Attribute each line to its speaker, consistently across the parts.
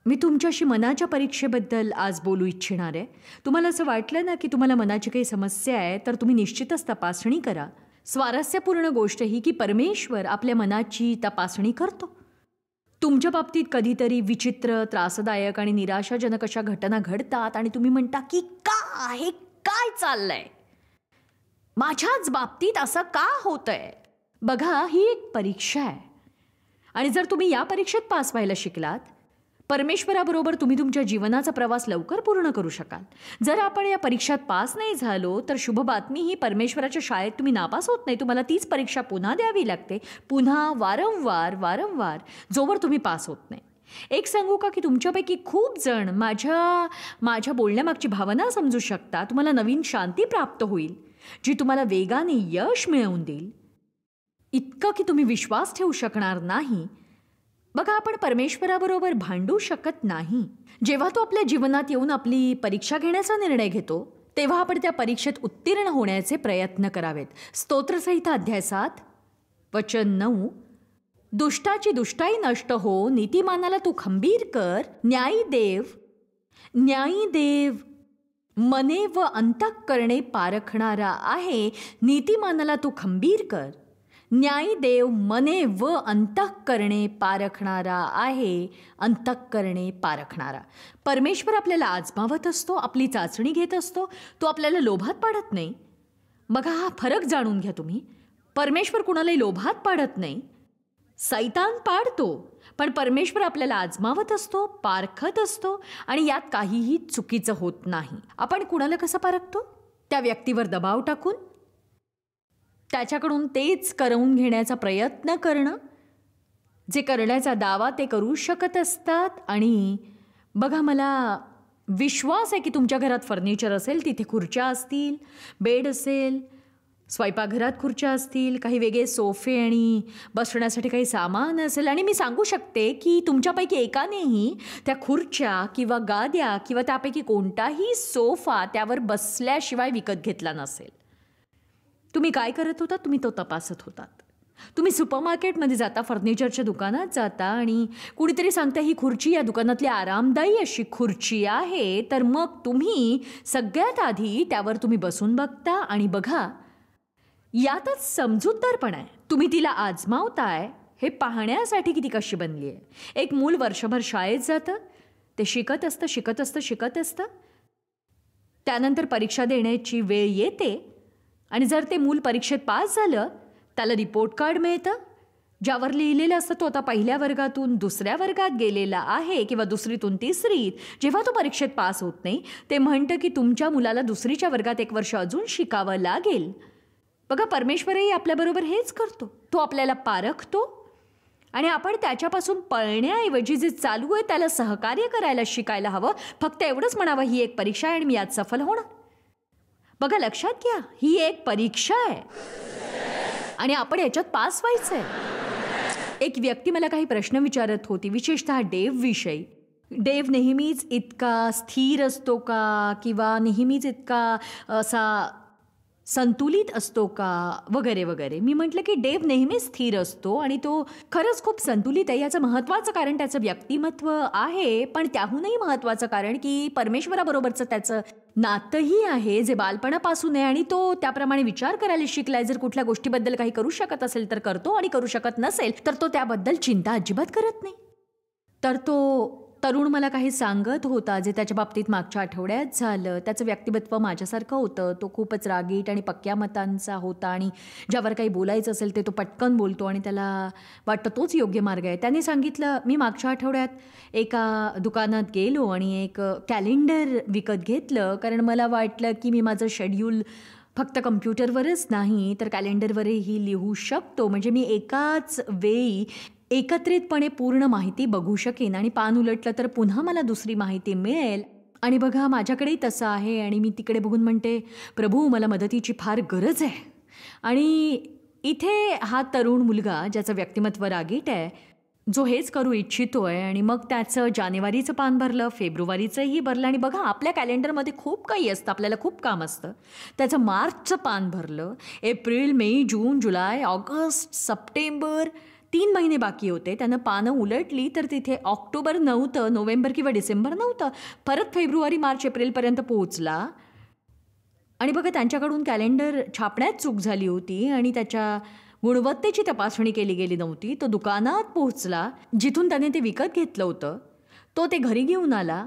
Speaker 1: मी तुमच्याशी मनाच्या परीक्षेबद्दल आज बोलू इच्छिणार आहे. तुम्हाला असं वाटलं ना की तुम्हाला मनाची काही समस्या आहे तर तुम्ही निश्चितच तपासणी करा. स्वारस्यपूर्ण गोष्ट ही की परमेश्वर आपल्या मनाची तपासणी करतो. तुमच्या बाबतीत कधीतरी विचित्र, त्रासदायक आणि निराशाजनक अशा घटना घडतात आणि तुम्ही म्हणता की का हे काय चाललंय, माझ्याच बाबतीत असं का होतंय. बघा, ही एक परीक्षा आहे आणि जर तुम्ही या परीक्षेत पास व्हायला शिकलात, परमेश्वराबरोबर तुम्ही तुमच्या जीवनाचा प्रवास लवकर पूर्ण करू शकाल. जर आपण या परीक्षेत पास नाही झालो तर शुभ बातमी ही, परमेश्वराच्या शाळेत तुम्ही नापास होत नाही. तुम्हाला तीच परीक्षा पुन्हा द्यावी लागते, पुन्हा वारंवार वारंवार, जोवर तुम्ही पास होत नाही. एक सांगू का की तुमच्यापैकी खूप जण माझ्या बोलण्यामागची भावना समजू शकता. तुम्हाला नवीन शांती प्राप्त होईल जी तुम्हाला वेगाने यश मिळवून देईल, इतकं की तुम्ही विश्वास ठेवू शकणार नाही. बघा, आपण परमेश्वराबरोबर भांडू शकत नाही. जेव्हा तो आपल्या जीवनात येऊन आपली परीक्षा घेण्याचा निर्णय घेतो तेव्हा आपण त्या परीक्षेत उत्तीर्ण होण्याचे प्रयत्न करावेत. स्तोत्रसंहिता अध्याय 7 वचन 9, दुष्टाची दुष्टाई नष्ट हो, नीतिमानाला तू खंबीर कर. न्यायी देव मने व अंतःकरणे पारखणारा आहे, नीतिमानाला तू खंबीर कर. न्यायी देव मने व अंतःकरणे पारखणारा आहे, अंतःकरणे पारखणारा. परमेश्वर आपल्याला आजमावत असतो, आपली चाचणी घेत असतो. तो आपल्याला लोभात पाडत नाही. बघा, हा फरक जाणून घ्या तुम्ही. परमेश्वर कुणालाही लोभात पाडत नाही, सैतान पाडतो. पण परमेश्वर आपल्याला आजमावत असतो, पारखत असतो आणि यात काहीही चुकीचं होत नाही. आपण कुणाला कसं पारखतो? त्या व्यक्तीवर दबाव टाकून, त्याच्याकडून तेच करवून घेण्याचा प्रयत्न करणं. जे करण्याचा दावा ते करू शकत असतात. आणि बघा, मला विश्वास आहे की तुमच्या घरात फर्निचर असेल, तिथे खुर्च्या असतील, बेड असेल, स्वयंपाकघरात खुर्च्या असतील, काही वेगळे सोफे आणि बसण्यासाठी काही सामान असेल. आणि मी सांगू शकते की तुमच्यापैकी एकानेही त्या खुर्च्या किंवा गाद्या किंवा त्यापैकी कोणताही सोफा त्यावर बसल्याशिवाय विकत घेतला नसेल. तुम्ही काय करत होता? तुम्ही तो तपासत होतात. तुम्ही सुपरमार्केटमध्ये जाता, फर्निचरच्या दुकानात जाता आणि कुणीतरी सांगता ही खुर्ची या दुकानातली आरामदायी अशी खुर्ची आहे, तर मग तुम्ही सगळ्यात आधी त्यावर तुम्ही बसून बघता आणि बघा, यातच समजूतदारपणा आहे. तुम्ही तिला आजमावताय हे पाहण्यासाठी की ती कशी बनली आहे. एक मूल वर्षभर शाळेत जातं, ते शिकत असतं. त्यानंतर परीक्षा देण्याची वेळ येते आणि जर ते मूल परीक्षेत पास झालं, त्याला रिपोर्ट कार्ड मिळतं ज्यावर लिहिलेलं असतं तो आता पहिल्या वर्गातून दुसऱ्या वर्गात गेलेला आहे किंवा दुसरीतून तिसरीत. जेव्हा तो परीक्षेत पास होत नाही, ते म्हणतं की तुमच्या मुलाला दुसरीच्या वर्गात 1 वर्ष अजून शिकावं लागेल. बघा, परमेश्वरही आपल्याबरोबर हेच करतो. तो आपल्याला पारखतो आणि आपण त्याच्यापासून पळण्याऐवजी जे चालू आहे त्याला सहकार्य करायला शिकायला हवं. फक्त एवढंच म्हणावं, ही एक परीक्षा आहे आणि मी यात सफल होणार. बघा, लक्षात घ्या, ही एक परीक्षा आहे आणि आपण याच्यात पास व्हायचं आहे. एक व्यक्ती मला काही प्रश्न विचारत होती, विशेषतः देवविषयी. देव नेहमीच इतका स्थिर असतो का, किंवा नेहमीच इतका असा संतुलित असतो का, वगैरे वगैरे. मी म्हटलं की देव नेहमीच स्थिर असतो आणि तो खरंच खूप संतुलित आहे. याचं महत्त्वाचं कारण त्याचं व्यक्तिमत्व आहे, पण त्याहूनही महत्त्वाचं कारण की परमेश्वराबरोबरचं त्याचं नातंही आहे, जे बालपणापासून आहे आणि तो त्याप्रमाणे विचार करायला शिकलाय. जर कुठल्या गोष्टीबद्दल काही करू शकत असेल तर करतो आणि करू शकत नसेल तर तो त्याबद्दल चिंता अजिबात करत नाही. तर तो तरुण मला काही सांगत होता जे त्याच्या बाबतीत मागच्या आठवड्यात झालं. त्याचं व्यक्तिमत्व माझ्यासारखं होतं. तो खूपच रागीट आणि पक्क्या मतांचा होता आणि ज्यावर काही बोलायचं असेल ते तो पटकन बोलतो आणि त्याला वाटतं तोच योग्य मार्ग आहे. त्याने सांगितलं, मी मागच्या आठवड्यात एका दुकानात गेलो आणि एक कॅलेंडर विकत घेतलं, कारण मला वाटलं की मी माझं शेड्यूल फक्त कम्प्युटरवरच नाही तर कॅलेंडरवरही लिहू शकतो, म्हणजे मी एकाच वेळी एकत्रितपणे पूर्ण माहिती बघू शकेन आणि पान उलटलं तर पुन्हा मला दुसरी माहिती मिळेल. आणि बघा, माझ्याकडेही तसं आहे आणि मी तिकडे बघून म्हणते, प्रभू मला मदतीची फार गरज आहे. आणि इथे हा तरुण मुलगा ज्याचं व्यक्तिमत्व रागीट आहे, जो हेच करू इच्छितोय आणि मग त्याचं जानेवारीचं पान भरलं, फेब्रुवारीचंही भरलं आणि बघा आपल्या कॅलेंडरमध्ये खूप काही असतं, आपल्याला खूप काम असतं. त्याचं मार्चचं पान भरलं, एप्रिल, मे, जून, जुलै, ऑगस्ट, सप्टेंबर, 3 महिने बाकी होते. त्यानं पानं उलटली तर तिथे ऑक्टोबर नव्हतं, नोव्हेंबर किंवा डिसेंबर नव्हतं. परत फेब्रुवारी, मार्च, एप्रिलपर्यंत पोहोचला. आणि बघा त्यांच्याकडून कॅलेंडर छापण्यात चूक झाली होती आणि त्याच्या गुणवत्तेची तपासणी केली गेली नव्हती. तो दुकानात पोहोचला जिथून त्याने ते विकत घेतलं होतं. तो ते घरी घेऊन आला.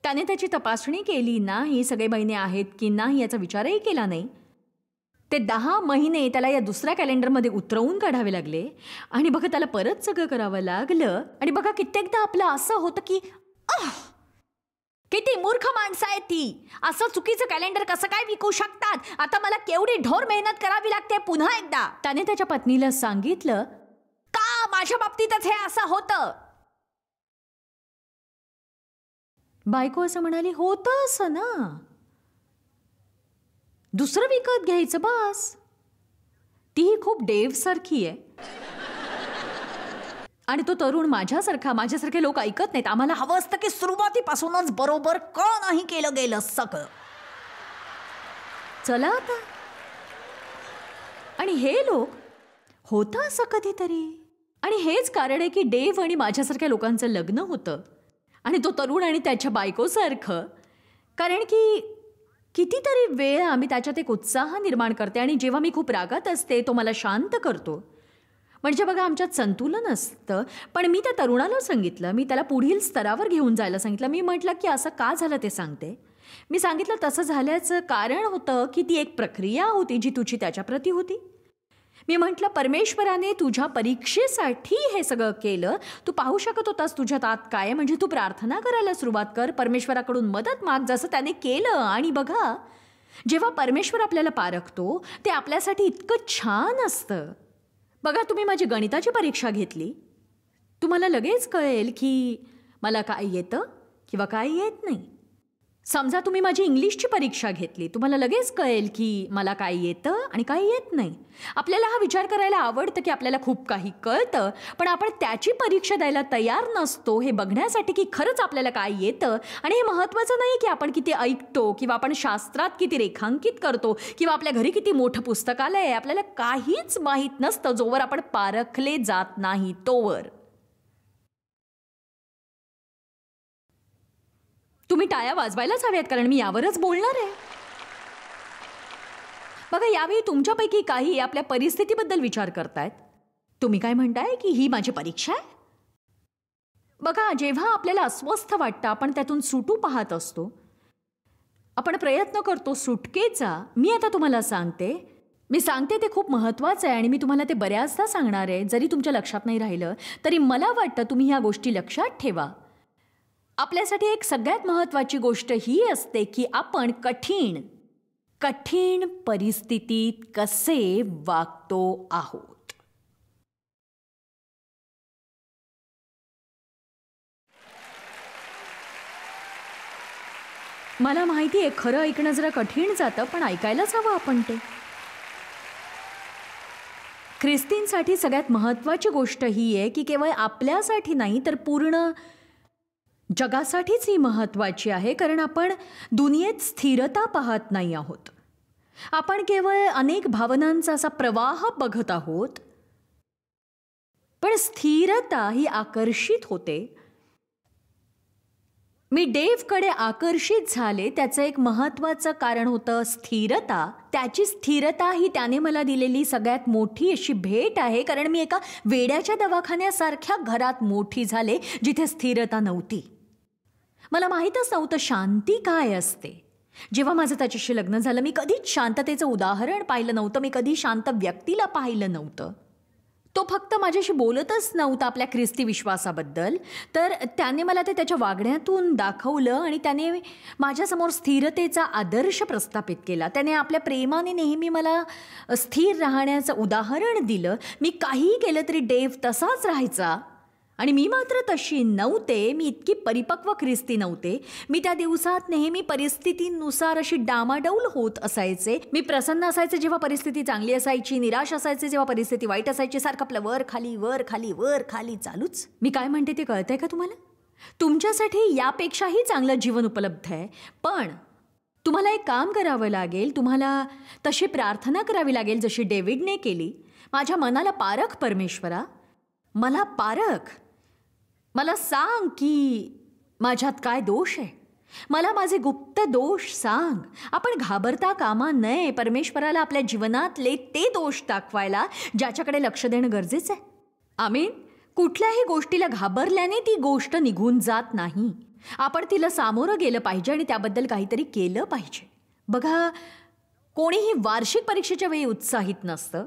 Speaker 1: त्याने त्याची तपासणी केली नाही, सगळे महिने आहेत की नाही याचा विचारही केला नाही. ते 10 महिने त्याला या दुसऱ्या कॅलेंडरमध्ये उतरवून काढावे लागले आणि बघा त्याला परत सगळं करावं लागलं. आणि बघा कित्येकदा आपलं असं होतं की किती मूर्ख माणसं आहे ती, असं चुकीचं कॅलेंडर कसं काय विकू शकतात, आता मला केवढी ढोर मेहनत करावी लागते पुन्हा एकदा. त्याने त्याच्या पत्नीला सांगितलं का माझ्या बाबतीतच हे असं होतं. बायको असं म्हणाली, होतं असं ना, दुसरं विकत घ्यायचं बस. ती खूप डेव सारखी आहे. आणि तो तरुण माझ्यासारखे लोक ऐकत नाहीत. आम्हाला हवं असतं की सुरुवातीपासूनच बरोबर का नाही केलं गेलं सगळं. चला आता. आणि हे लोक होतं असं कधीतरी. आणि हेच कारण आहे की डेव आणि माझ्यासारख्या लोकांचं लग्न होतं आणि तो तरुण आणि त्याच्या बायकोसारखं. कारण की कितीतरी वेळ आम्ही त्याच्यात एक उत्साह निर्माण करते आणि जेव्हा मी खूप रागात असते तो मला शांत करतो. म्हणजे बघा आमच्यात संतुलन असतं. पण मी त्या तरुणाला सांगितलं, मी त्याला पुढील स्तरावर घेऊन जायला सांगितलं. मी म्हटलं की असं का झालं ते सांगते. मी सांगितलं तसं झाल्याचं कारण होतं की ती एक प्रक्रिया होती जी तुझी त्याच्याप्रती होती. मी म्हटलं परमेश्वराने तुझ्या परीक्षेसाठी हे सगळं केलं. तू पाहू शकत होतास तुझ्यात आत काय, म्हणजे तू प्रार्थना करायला सुरुवात कर, परमेश्वराकडून मदत माग जसं त्याने केलं. आणि बघा जेव्हा परमेश्वर आपल्याला पारखतो ते आपल्यासाठी इतकं छान असतं. बघा तुम्ही माझी गणिताची परीक्षा घेतली, तुम्हाला लगेच कळेल की मला काय येतं किंवा काय येत नाही. समजा तुम्ही माझी इंग्लिशची परीक्षा घेतली, तुम्हाला लगेच कळेल की मला काय येतं आणि काय येत नाही. आपल्याला हा विचार करायला आवडतं की आपल्याला खूप काही कळतं, पण आपण त्याची परीक्षा द्यायला तयार नसतो हे बघण्यासाठी की खरंच आपल्याला काय येतं. आणि हे महत्त्वाचं नाही की आपण किती ऐकतो किंवा आपण शास्त्रात किती रेखांकित करतो किंवा आपल्या घरी किती मोठं पुस्तकालय आहे. आपल्याला काहीच माहीत नसतं जोवर आपण पारखले जात नाही तोवर. तुम्ही टाळ्या वाजवायलाच हव्यात कारण मी यावरच बोलणार आहे. बघा यावेळी तुमच्यापैकी काही आपल्या परिस्थितीबद्दल विचार करतायत. तुम्ही काय म्हणताय की ही माझी परीक्षा आहे. बघा जेव्हा आपल्याला अस्वस्थ वाटतं आपण त्यातून सुटू पाहत असतो, आपण प्रयत्न करतो सुटकेचा. मी आता तुम्हाला सांगते, ते खूप महत्त्वाचं आहे आणि मी तुम्हाला ते बऱ्याचदा सांगणार आहे. जरी तुमच्या लक्षात नाही राहिलं तरी मला वाटतं तुम्ही ह्या गोष्टी लक्षात ठेवा. आपल्यासाठी एक सगळ्यात महत्त्वाची गोष्ट ही असते की आपण कठीण परिस्थितीत कसे वागतो आहोत. मला माहिती आहे खरं ऐकणं जरा कठीण जातं, पण ऐकायलाच हवं आपण ते. ख्रिस्तींसाठी सगळ्यात महत्त्वाची गोष्ट ही आहे की केवळ आपल्यासाठी नाही तर पूर्ण जगासाठीच ही महत्त्वाची आहे. कारण आपण दुनियेत स्थिरता पाहत नाही आहोत. आपण केवळ अनेक भावनांचा असा प्रवाह बघत आहोत. पण स्थिरता ही आकर्षित होते. मी डेव्हकडे आकर्षित झाले त्याचं एक महत्त्वाचं कारण होतं स्थिरता. त्याची स्थिरता ही त्याने मला दिलेली सगळ्यात मोठी अशी भेट आहे. कारण मी एका वेड्याच्या दवाखान्यासारख्या घरात मोठी झाले जिथे स्थिरता नव्हती. मला माहीतच नव्हतं शांती काय असते. जेव्हा माझं त्याच्याशी लग्न झालं मी कधीच शांततेचं उदाहरण पाहिलं नव्हतं. मी कधी शांत व्यक्तीला पाहिलं नव्हतं. तो फक्त माझ्याशी बोलतच नव्हता आपल्या ख्रिस्ती विश्वासाबद्दल, तर त्याने मला ते त्याच्या वागण्यातून दाखवलं आणि त्याने माझ्यासमोर स्थिरतेचा आदर्श प्रस्थापित केला. त्याने आपल्या प्रेमाने नेहमी मला स्थिर राहण्याचं उदाहरण दिलं. मी काहीही केलं तरी डेव्ह तसाच राहायचा आणि मी मात्र तशी नव्हते. मी इतकी परिपक्व ख्रिस्ती नव्हते. मी त्या दिवसात नेहमी परिस्थितीनुसार अशी डामाडौल होत असायचे. मी प्रसन्न असायचे जेव्हा परिस्थिती चांगली असायची, निराश असायचे जेव्हा परिस्थिती वाईट असायची. सारखं आपलं वर खाली वर खाली वर खाली चालूच. मी काय म्हणते ते कळतंय का तुम्हाला? तुमच्यासाठी यापेक्षाही चांगलं जीवन उपलब्ध आहे. पण तुम्हाला एक काम करावं लागेल. तुम्हाला तशी प्रार्थना करावी लागेल जशी डेव्हिडने केली. माझ्या मनाला पारख परमेश्वरा, मला पारख, मला सांग की माझ्यात काय दोष आहे. मला माझे गुप्त दोष सांग. आपण घाबरता कामा नये परमेश्वराला आपल्या जीवनातले ते दोष दाखवायला ज्याच्याकडे लक्ष देणं गरजेचं आहे. आमीन. कुठल्याही गोष्टीला घाबरल्याने ती गोष्ट निघून जात नाही. आपण तिला सामोरं गेलं पाहिजे आणि त्याबद्दल काहीतरी केलं पाहिजे. बघा, कोणीही वार्षिक परीक्षेच्या वेळी उत्साहित नसतं.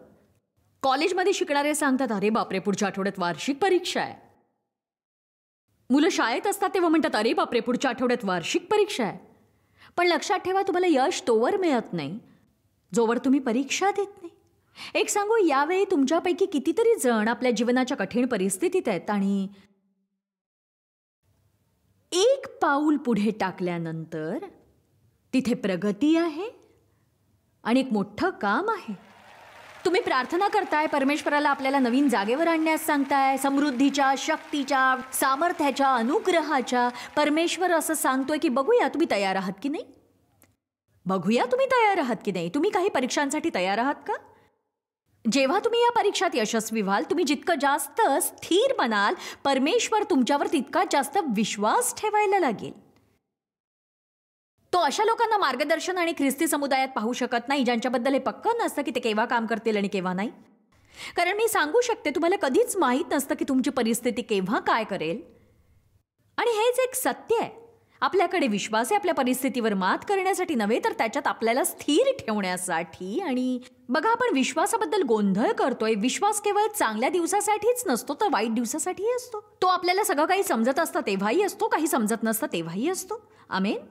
Speaker 1: कॉलेजमध्ये शिकणारे सांगतात, अरे बापरे, पुढच्या आठवड्यात वार्षिक परीक्षा आहे. मुलं शाळेत असतात तेव्हा म्हणतात, अरे बापरे, पुढच्या आठवड्यात वार्षिक परीक्षा आहे. पण लक्षात ठेवा, तुम्हाला यश तोवर मिळत नाही जोवर तुम्ही परीक्षा देत नाही. एक सांगू, यावेळी तुमच्यापैकी कितीतरी जण आपल्या जीवनाच्या कठीण परिस्थितीत आहेत आणि एक पाऊल पुढे टाकल्यानंतर तिथे प्रगती आहे आणि एक मोठं काम आहे. तुम्ही प्रार्थना करताय, परमेश्वराला आपल्याला नवीन जागेवर आणण्यास सांगताय, समृद्धीच्या, शक्तीच्या, सामर्थ्याच्या, अनुग्रहाच्या. परमेश्वर असं सांगतोय की बघूया तुम्ही तयार आहात की नाही. बघूया तुम्ही तयार आहात की नाही. तुम्ही काही परीक्षांसाठी तयार आहात का? जेव्हा तुम्ही या परीक्षात यशस्वी व्हाल, तुम्ही जितकं जास्त स्थिर बनाल, परमेश्वर तुमच्यावर तितका जास्त विश्वास ठेवायला लागेल. तो अशा लोकांना मार्गदर्शन आणि ख्रिस्ती समुदायात पाहू शकत नाही ज्यांच्याबद्दल हे पक्कं नसतं की ते केव्हा काम करतील आणि केव्हा नाही. कारण मी सांगू शकते, तुम्हाला कधीच माहीत नसतं की तुमची परिस्थिती केव्हा काय करेल. आणि हेच एक सत्य आहे. आपल्याकडे विश्वास आहे आपल्या परिस्थितीवर मात करण्यासाठी नव्हे, तर त्याच्यात आपल्याला स्थिर ठेवण्यासाठी. आणि बघा, आपण विश्वासाबद्दल गोंधळ करतोय. विश्वास केवळ चांगल्या दिवसासाठीच नसतो, तर वाईट दिवसासाठीही असतो. तो आपल्याला सगळं काही समजत असतं तेव्हाही असतो, काही समजत नसतं तेव्हाही असतो. आमेन.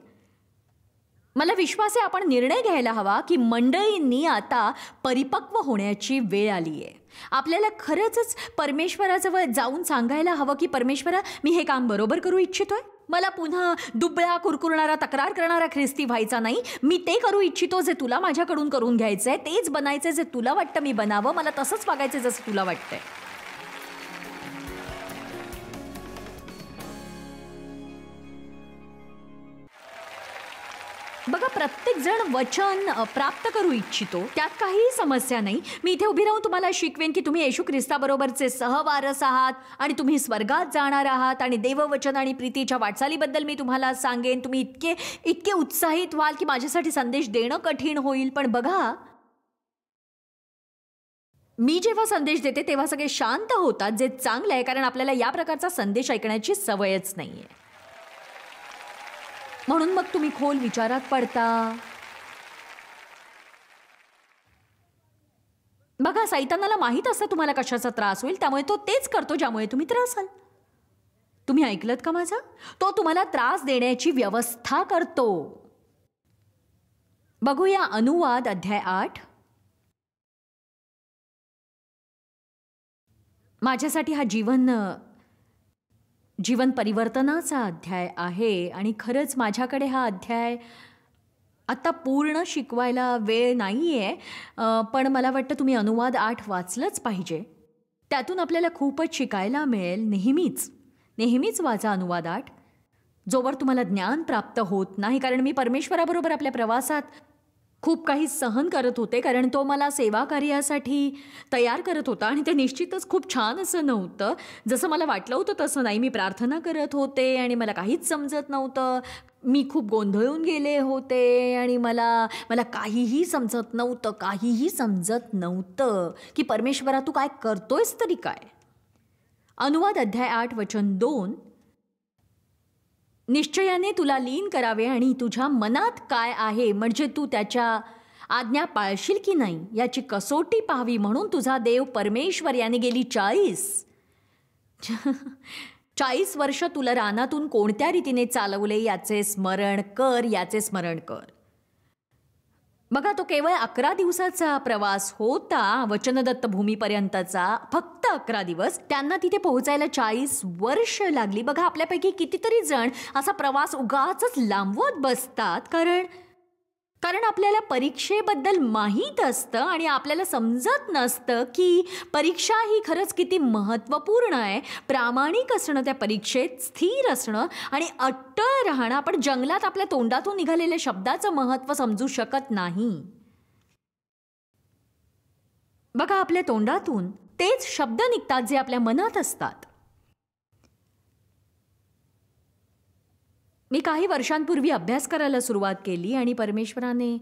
Speaker 1: मला विश्वास आहे आपण निर्णय घ्यायला हवा की मंडळींनी आता परिपक्व होण्याची वेळ आली आहे. आपल्याला खरंच परमेश्वराजवळ जाऊन सांगायला हवं की परमेश्वरा, मी हे काम बरोबर करू इच्छितोय. मला पुन्हा दुबळा, कुरकुरणारा, तक्रार करणारा ख्रिस्ती व्हायचा नाही. मी ते करू इच्छितो जे तुला माझ्याकडून करून घ्यायचंय, तेच बनायचंय जे तुला वाटतं मी बनावं. मला तसंच वागायचं जसं तुला वाटतंय. बघा, प्रत्येक जण वचन प्राप्त करू इच्छितो, त्यात काहीही समस्या नाही. मी इथे उभी राहून तुम्हाला शिकवेन की तुम्ही येशू ख्रिस्ताबरोबरचे सहवारस आहात आणि तुम्ही स्वर्गात जाणार आहात. आणि देववचन आणि प्रीतीच्या वाटचालीबद्दल मी तुम्हाला सांगेन. तुम्ही इतके उत्साहित व्हाल की माझ्यासाठी संदेश देणं कठीण होईल. पण बघा, मी जेव्हा संदेश देते तेव्हा सगळे शांत होतात, जे चांगलं आहे, कारण आपल्याला या प्रकारचा संदेश ऐकण्याची सवयच नाहीये. म्हणून मग तुम्ही खोल विचारात पडता. बघा, सैतानाला माहीत असतं तुम्हाला कशाचा त्रास होईल, त्यामुळे तो तेच करतो ज्यामुळे तुम्ही त्रासाल. तुम्ही ऐकलत का माझं? तो तुम्हाला त्रास देण्याची व्यवस्था करतो. बघूया अनुवाद अध्याय 8. माझ्यासाठी हा जीवन परिवर्तनाचा अध्याय आहे. आणि खरंच माझ्याकडे हा अध्याय आता पूर्ण शिकवायला वेळ नाही आहे, पण मला वाटतं तुम्ही अनुवाद 8 वाचलंच पाहिजे. त्यातून आपल्याला खूपच शिकायला मिळेल. नेहमीच वाचा अनुवाद 8, जोवर तुम्हाला ज्ञान प्राप्त होत नाही. कारण मी परमेश्वराबरोबर आपल्या प्रवासात खूप काही सहन करत होते, कारण तो मला सेवा कार्यासाठी तयार करत होता. आणि ते निश्चितच खूप छान असं नव्हतं. जसं मला वाटलं होतं तसं नाही. मी प्रार्थना करत होते आणि मला काहीच समजत नव्हतं. मी खूप गोंधळून गेले होते आणि मला काहीही समजत नव्हतं की परमेश्वरा तू काय करतोयस तरी काय. अनुवाद अध्याय 8 वचन 2. निश्चयाने तुला लीन करावे आणि तुझ्या मनात काय आहे, म्हणजे तू त्याच्या आज्ञा पाळशील की नाही याची कसोटी पाहावी. म्हणून तुझा देव परमेश्वर याने गेली 40 वर्ष तुला रानातून कोणत्या रीतीने चालवले याचे स्मरण कर. बघा, तो केवळ 11 दिवसाचा प्रवास होता, वचनदत्त भूमीपर्यंतचा. फक्त 11 दिवस. त्यांना तिथे पोहोचायला 40 वर्ष लागली. बघा, आपल्यापैकी कितीतरी जण असा प्रवास उगाचच लांबवत बसतात, कारण आपल्याला परीक्षेबद्दल माहीत असतं आणि आपल्याला समजत नसतं की परीक्षा ही खरंच किती महत्त्वपूर्ण आहे. प्रामाणिक असणं त्या परीक्षेत, स्थिर असणं आणि अट्टळ राहणं. आपण जंगलात आपल्या तोंडातून निघालेल्या शब्दाचं महत्त्व समजू शकत नाही. बघा, आपल्या तोंडातून तेच शब्द निघतात जे आपल्या मनात असतात. मी काही वर्षांपूर्वी अभ्यास करायला सुरुवात केली आणि परमेश्वराने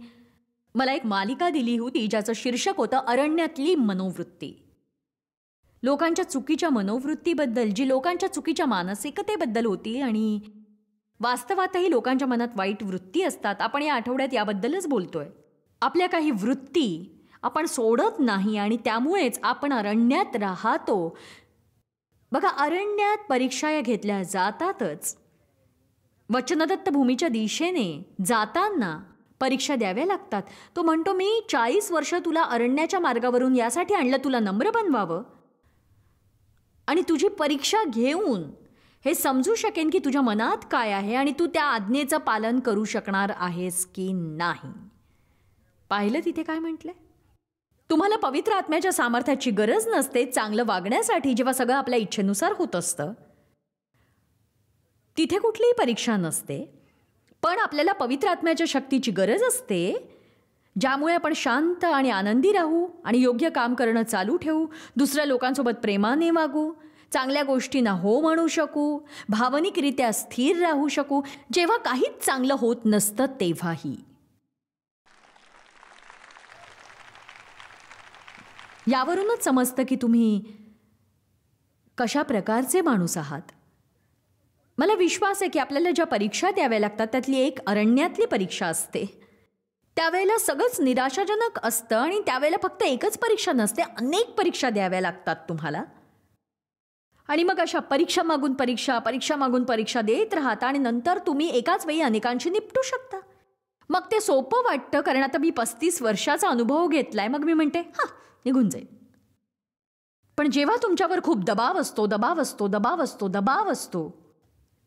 Speaker 1: मला एक मालिका दिली होती ज्याचं शीर्षक होतं अरण्यातली मनोवृत्ती. लोकांच्या चुकीच्या मनोवृत्तीबद्दल, जी लोकांच्या चुकीच्या मानसिकतेबद्दल होती आणि वास्तवातही लोकांच्या मनात वाईट वृत्ती असतात. आपण या आठवड्यात याबद्दलच बोलतोय. आपल्या काही वृत्ती आपण सोडत नाही आणि त्यामुळेच आपण अरण्यात राहतो. बघा, अरण्यात परीक्षा या घेतल्या जातातच. वचनदत्त भूमीच्या दिशेने जाताना परीक्षा द्याव्या लागतात. तो म्हणतो, मी 40 वर्ष तुला अरण्याच्या मार्गावरून यासाठी आणलं, तुला नम्र बनवावं आणि तुझी परीक्षा घेऊन हे समजू शकेन की तुझ्या मनात काय आहे आणि तू त्या आज्ञेचं पालन करू शकणार आहेस की नाही. पाहिलं तिथे काय म्हटलंय? तुम्हाला पवित्र आत्म्याच्या सामर्थ्याची गरज नसते चांगलं वागण्यासाठी, जेव्हा सगळं आपल्या इच्छेनुसार होत असतं. तिथे कुठलीही परीक्षा नसते. पण आपल्याला पवित्र आत्म्याच्या शक्तीची गरज असते, ज्यामुळे आपण शांत आणि आनंदी राहू आणि योग्य काम करणं चालू ठेवू, दुसऱ्या लोकांसोबत प्रेमाने वागू, चांगल्या गोष्टींना हो म्हणू शकू, भावनिकरित्या स्थिर राहू शकू, जेव्हा काहीच चांगलं होत नसतं तेव्हाही. यावरूनच समजतं की तुम्ही कशा प्रकारचे माणूस आहात. मला विश्वास आहे की आपल्याला ज्या परीक्षा द्याव्या लागतात त्यातली एक अरण्यातली परीक्षा असते. त्यावेळेला सगळंच निराशाजनक असतं आणि त्यावेळेला फक्त एकच परीक्षा नसते, अनेक परीक्षा द्याव्या लागतात तुम्हाला. आणि मग अशा परीक्षा मागून परीक्षा देत राहता आणि नंतर तुम्ही एकाच वेळी अनेकांशी निपटू शकता. मग ते सोपं वाटतं, कारण आता मी 35 वर्षाचा अनुभव घेतलाय. मग मी म्हणते निघून जाईल. पण जेव्हा तुमच्यावर खूप दबाव असतो,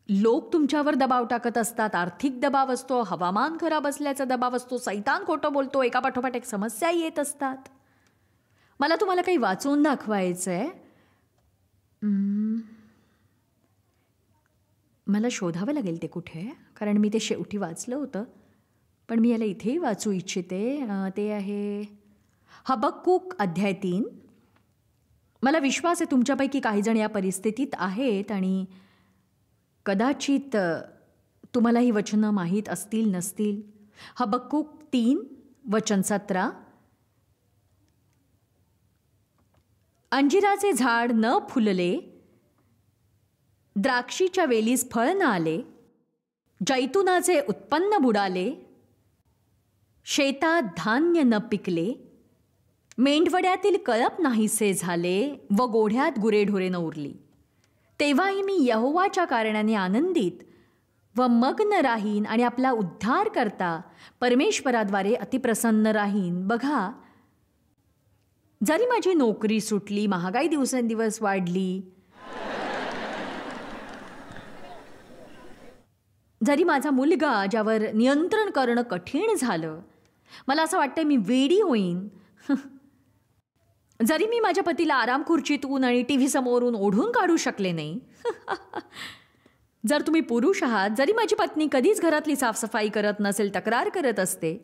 Speaker 1: लोक तुमच्यावर दबाव टाकत असतात, आर्थिक दबाव असतो, हवामान खराब असल्याचा दबाव असतो, सैतान खोटं बोलतो, एकापाठोपाठ एक समस्या येत असतात. मला तुम्हाला काही वाचून दाखवायचंय. मला शोधावं लागेल ते कुठे, कारण मी ते शेवटी वाचलं होतं, पण मी याला इथेही वाचू इच्छिते. ते आहे हबक्कूक अध्याय 3. मला विश्वास आहे तुमच्यापैकी काही जण या परिस्थितीत आहेत आणि कदाचित तुम्हाला ही वचनं माहीत असतील नसतील. हबक्कूक 3 वचन 17. अंजिराचे झाड न फुलले, द्राक्षीच्या वेलीस फळ न आले, जैतुनाचे उत्पन्न बुडाले, शेतात धान्य न पिकले, मेंढवड्यातील कळप नाहीसे झाले व गोढ्यात गुरेढोरे न उरली, तेव्हाही मी यहोवाच्या कारणाने आनंदित व मग्न राहीन आणि आपला उद्धार करता परमेश्वराद्वारे अतिप्रसन्न राहीन. बघा, जरी माझी नोकरी सुटली, महागाई दिवसेंदिवस वाढली, जरी माझा मुलगा ज्यावर नियंत्रण करणं कठीण झालं, मला असं वाटतं मी वेडी होईन, जरी मी माझ्या पतीला आराम खुर्चीतून आणि टीव्ही समोरून ओढून काढू शकले नाही, जर तुम्ही पुरुष आहात, जरी माझी पत्नी कधीच घरातली साफसफाई करत नसेल, तक्रार करत असते,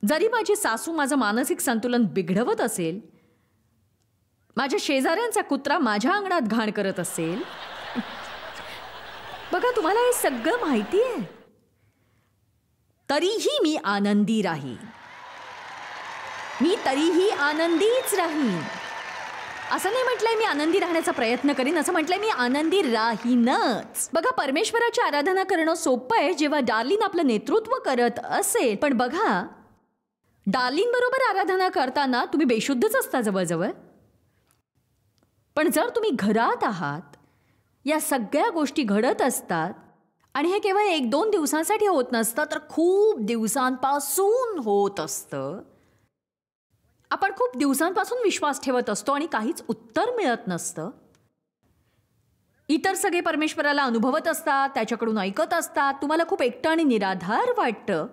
Speaker 1: जरी माझी सासू माझं मानसिक संतुलन बिघडवत असेल, माझ्या शेजाऱ्यांचा कुत्रा माझ्या अंगणात घाण करत असेल, बघा तुम्हाला हे सगळं माहिती आहे, तरीही मी आनंदी राहीन. मी तरीही आनंदीच राहीन. असं नाही म्हटलंय मी आनंदी राहण्याचा प्रयत्न करीन, असं म्हटलंय मी आनंदी राहीनच. बघा, परमेश्वराची आराधना करणं सोपं आहे जेव्हा डार्लिन आपलं नेतृत्व करत असेल. पण बघा, डार्लिन बरोबर आराधना करताना तुम्ही बेशुद्धच असता जवळजवळ. पण जर तुम्ही घरात आहात, या सगळ्या गोष्टी घडत असतात आणि हे केवळ 1-2 दिवसांसाठी होत नसतं, तर खूप दिवसांपासून होत असतं. आपण खूप दिवसांपासून विश्वास ठेवत असतो आणि काहीच उत्तर मिळत नसतं. इतर सगळे परमेश्वराला अनुभवत असतात, त्याच्याकडून ऐकत असतात. तुम्हाला खूप एकटं आणि निराधार वाटतं.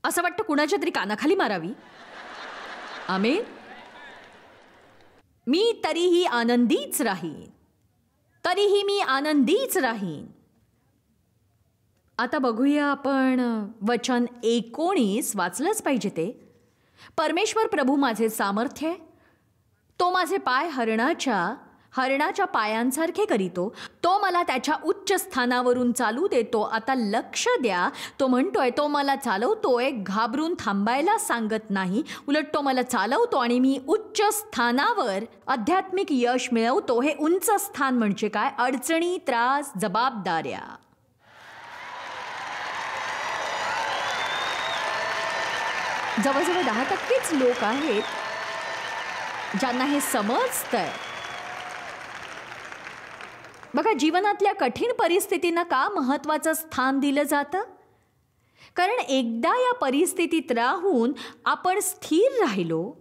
Speaker 1: असं वाटतं कुणाच्या तरी कानाखाली मारावी. आमेन. मी तरीही आनंदीच राहीन, तरीही मी आनंदीच राहीन. आता बघूया आपण वचन 19 वाचलंच पाहिजे ते. परमेश्वर प्रभू माझे सामर्थ्य, तो माझे पाय हरणाच्या पायांसारखे करीतो. तो मला त्याच्या उच्च स्थानावरून चालू देतो. आता लक्ष द्या, तो म्हणतोय तो मला चालवतोय, घाबरून थांबायला सांगत नाही. उलट तो मला चालवतो आणि मी उच्च स्थानावर आध्यात्मिक यश मिळवतो. हे उंच स्थान म्हणजे काय? अडचणी, त्रास, जबाबदाऱ्या. जवळजवळ 10%च लोक आहेत ज्यांना हे समजतंय. बघा, जीवनातल्या कठीण परिस्थितींना का महत्त्वाचं स्थान दिलं जातं? कारण एकदा या परिस्थितीत राहून आपण स्थिर राहिलो,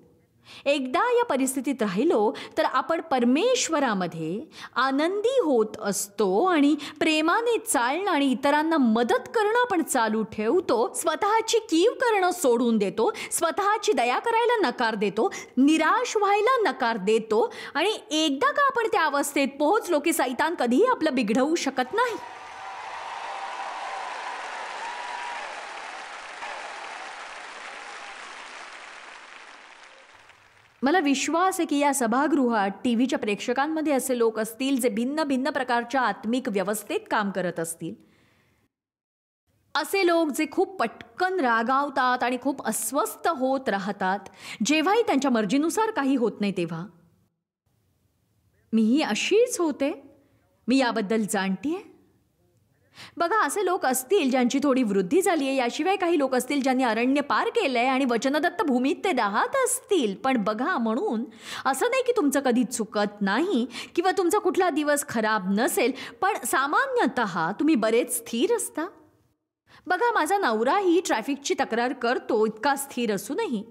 Speaker 1: तर आपण परमेश्वरामध्ये आनंदी होत असतो आणि प्रेमाने चालणं आणि इतरांना मदत करणं आपण चालू ठेवतो. स्वतःची कीव करणं सोडून देतो, स्वतःची दया करायला नकार देतो, निराश व्हायला नकार देतो. आणि एकदा का आपण त्या अवस्थेत पोहोचलो की सैतान कधीही आपलं बिघडवू शकत नाही. मला विश्वास आहे की या सभागृहात टीव्हीच्या प्रेक्षकांमध्ये असे लोक असतील जे भिन्न भिन्न प्रकारच्या आत्मिक व्यवस्थेत काम करत असतील. असे लोक जे खूप पटकन रागावतात आणि खूप अस्वस्थ होत राहतात जेव्हाही त्यांच्या मर्जीनुसार काही होत नाही तेव्हा. मीही अशीच होते, मी याबद्दल जाणतीये. बघा, असे लोक असतील ज्यांची थोडी वृद्धी झाली आहे. याशिवाय काही लोक असतील ज्यांनी अरण्य पार केलंय आणि वचनदत्त भूमीत ते राहत असतील. पण बघा, म्हणून असं नाही की तुमचं कधी चुकत नाही किंवा तुमचा कुठला दिवस खराब नसेल, पण सामान्यतः तुम्ही बरेच स्थिर असता. बघा, माझा नवराही ट्रॅफिकची तक्रार करतो इतका स्थिर असूनही.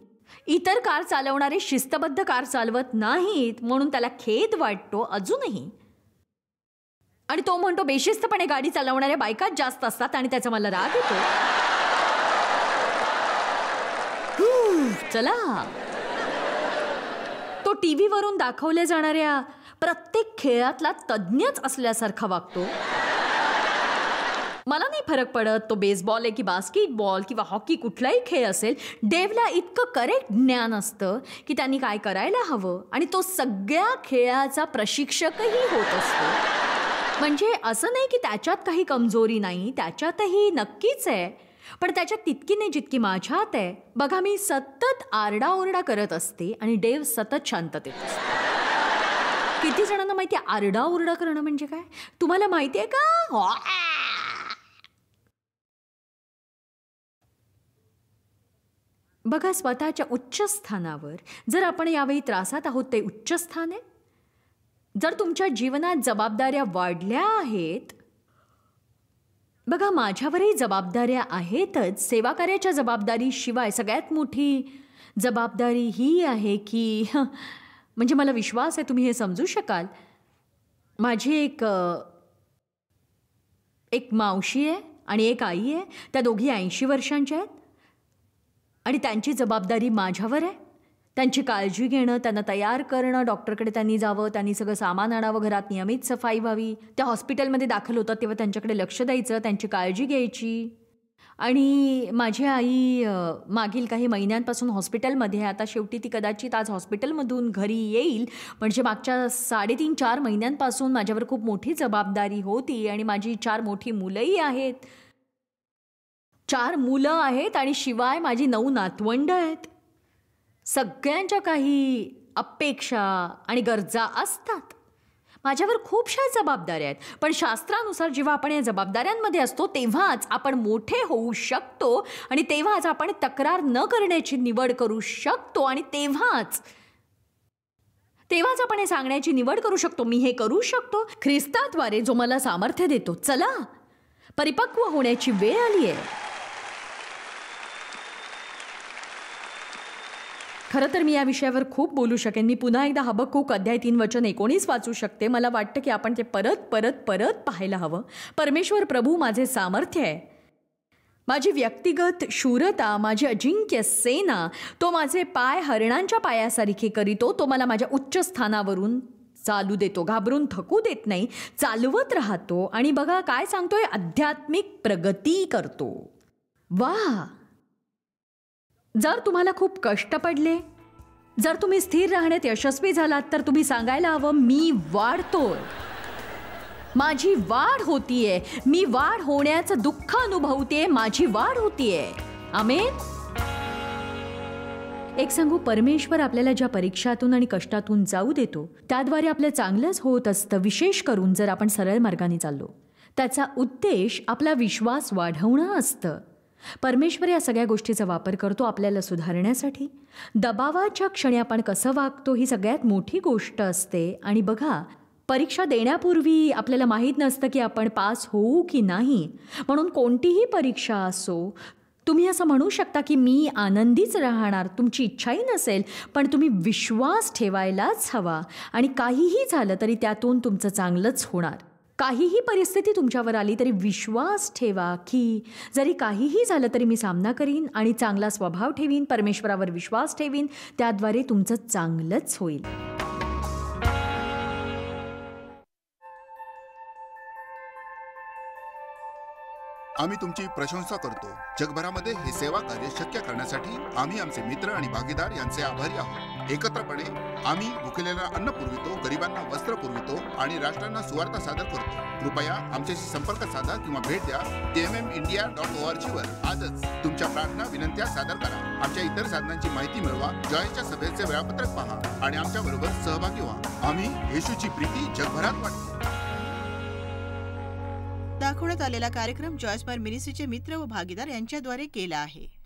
Speaker 1: इतर कार चालवणारे शिस्तबद्ध कार चालवत नाहीत म्हणून त्याला खेद वाटतो अजूनही. आणि तो म्हणतो बेशिस्तपणे गाडी चालवणाऱ्या बायकाच जास्त असतात आणि त्याचा मला राग येतो. चला, तो टीव्हीवरून दाखवल्या जाणाऱ्या प्रत्येक खेळातला तज्ञच असल्यासारखा वागतो. मला नाही फरक पडत तो बेसबॉल आहे की बास्केटबॉल किंवा हॉकी, कुठलाही खेळ असेल. डेव्हला इतकं करेक्ट ज्ञान असतं की त्यांनी काय करायला हवं आणि तो सगळ्या खेळाचा प्रशिक्षकही होत असतो. म्हणजे असं नाही की त्याच्यात काही कमजोरी नाही, त्याच्यातही नक्कीच आहे, पण त्याच्यात तितकी नाही जितकी माझ्यात आहे. बघा, मी सतत आरडाओरडा करत असते आणि डेव सतत शांततेत असतो. किती जणांना माहिती आहे आरडाओरडा करणं म्हणजे काय? तुम्हाला माहिती आहे का? बघा, स्वतःच्या उच्च स्थानावर जर आपण यावेळी त्रासात आहोत, ते उच्च स्थान आहे. जर तुमच्या जीवनात जबाबदाऱ्या वाढल्या आहेत, बघा माझ्यावरही जबाबदाऱ्या आहेतच. सेवाकार्याच्या जबाबदारीशिवाय सगळ्यात मोठी जबाबदारी ही आहे की म्हणजे मला विश्वास आहे तुम्ही हे समजू शकाल. माझी एक मावशी आहे आणि एक आई आहे. त्या दोघी 80 वर्षांच्या आहेत आणि त्यांची जबाबदारी माझ्यावर आहे. त्यांची काळजी घेणं, त्यांना तयार करणं, डॉक्टरकडे त्यांनी जावं, त्यांनी सगळं सामान आणावं, घरात नियमित सफाई व्हावी, त्या हॉस्पिटलमध्ये दाखल होतात तेव्हा त्यांच्याकडे लक्ष द्यायचं, त्यांची काळजी घ्यायची. आणि माझी आई मागील काही महिन्यांपासून हॉस्पिटलमध्ये आहे. आता शेवटी ती कदाचित आज हॉस्पिटलमधून घरी येईल. म्हणजे मागच्या 3.5-4 महिन्यांपासून माझ्यावर खूप मोठी जबाबदारी होती आणि माझी 4 मोठी मुलंही आहेत. 4 मुलं आहेत आणि शिवाय माझी 9 नातवंड आहेत. सगळ्यांच्या काही अपेक्षा आणि गरजा असतात. माझ्यावर खूपशा जबाबदाऱ्या आहेत, पण शास्त्रानुसार जेव्हा आपण या जबाबदाऱ्यांमध्ये असतो तेव्हाच आपण मोठे होऊ शकतो आणि तेव्हाच आपण तक्रार न करण्याची निवड करू शकतो आणि तेव्हाच आपण हे सांगण्याची निवड करू शकतो, मी हे करू शकतो ख्रिस्ताद्वारे जो मला सामर्थ्य देतो. चला, परिपक्व होण्याची वेळ आली आहे. खरं तर मी या विषयावर खूप बोलू शकेन. मी पुन्हा एकदा हबक्कूक अध्याय 3:19 वाचू शकते. मला वाटतं की आपण ते परत पाहायला हवं. परमेश्वर प्रभू माझे सामर्थ्य आहे, माझी व्यक्तिगत शूरता, माझी अजिंक्य सेना. तो माझे पाय हरणांच्या पायासारखे करीतो. तो मला माझ्या उच्च स्थानावरून चालू देतो, घाबरून थकू देत नाही, चालवत राहतो. आणि बघा काय सांगतोय, आध्यात्मिक प्रगती करतो. वा, जर तुम्हाला खूप कष्ट पडले, जर तुम्ही स्थिर राहण्यात यशस्वी झालात तर तुम्ही सांगायला हवं, मी वाढतोय, माझी वाढ होतीये, मी वाढ होण्याचं दुःख अनुभवते, माझी वाढ होतीये. आमेन. एक सांगू, परमेश्वर आपल्याला ज्या परीक्षातून आणि कष्टातून जाऊ देतो त्याद्वारे आपलं चांगलंच होत असतं, विशेष करून जर आपण सरळ मार्गाने चाललो. त्याचा उद्देश आपला विश्वास वाढवणं असतं. परमेश्वर या सगळ्या गोष्टीचा वापर करतो आपल्याला सुधारण्यासाठी. दबावाच्या क्षणी आपण कसं वागतो ही सगळ्यात मोठी गोष्ट असते. आणि बघा, परीक्षा देण्यापूर्वी आपल्याला माहीत नसतं की आपण पास होऊ की नाही. म्हणून कोणतीही परीक्षा असो, तुम्ही असं म्हणू शकता की मी आनंदीच राहणार. तुमची इच्छाही नसेल, पण तुम्ही विश्वास ठेवायलाच हवा. आणि काहीही झालं तरी त्यातून तुमचं चांगलंच होणार. काहीही परिस्थिती तुमच्यावर आली तरी विश्वास ठेवा की जरी काहीही झालं तरी मी सामना करीन आणि चांगला स्वभाव ठेवीन, परमेश्वरावर विश्वास ठेवीन, त्याद्वारे तुमचं चांगलंच होईल.
Speaker 2: आम्ही तुमची प्रशंसा करतो. जगभरामध्ये हे सेवा कार्य शक्य करण्यासाठी आम्ही आमचे मित्र आणि भागीदार यांचे आभारी आहोत. एकत्रपणे आम्ही भुकेलेला अन्न पुरवितो, गरिबांना वस्त्र पुरवितो आणि राष्ट्रांना सुवार्ता सादर करतो. कृपया आमच्याशी संपर्क साधा किंवा भेट द्या tmmindia.org वर. आजच तुमच्या प्रार्थना विनंत्या सादर करा. आमच्या इतर साधनांची माहिती मिळवा, जॉयच्या सभेचे वेळापत्रक पहा आणि आमच्या बरोबर सहभागी व्हा. आम्ही येशूची प्रीती जगभरात वाटतो.
Speaker 3: दाखवण्यात आलेला कार्यक्रम जॉयस्पायर मिनिस्ट्रीचे मित्र व भागीदार यांच्याद्वारे केला आहे.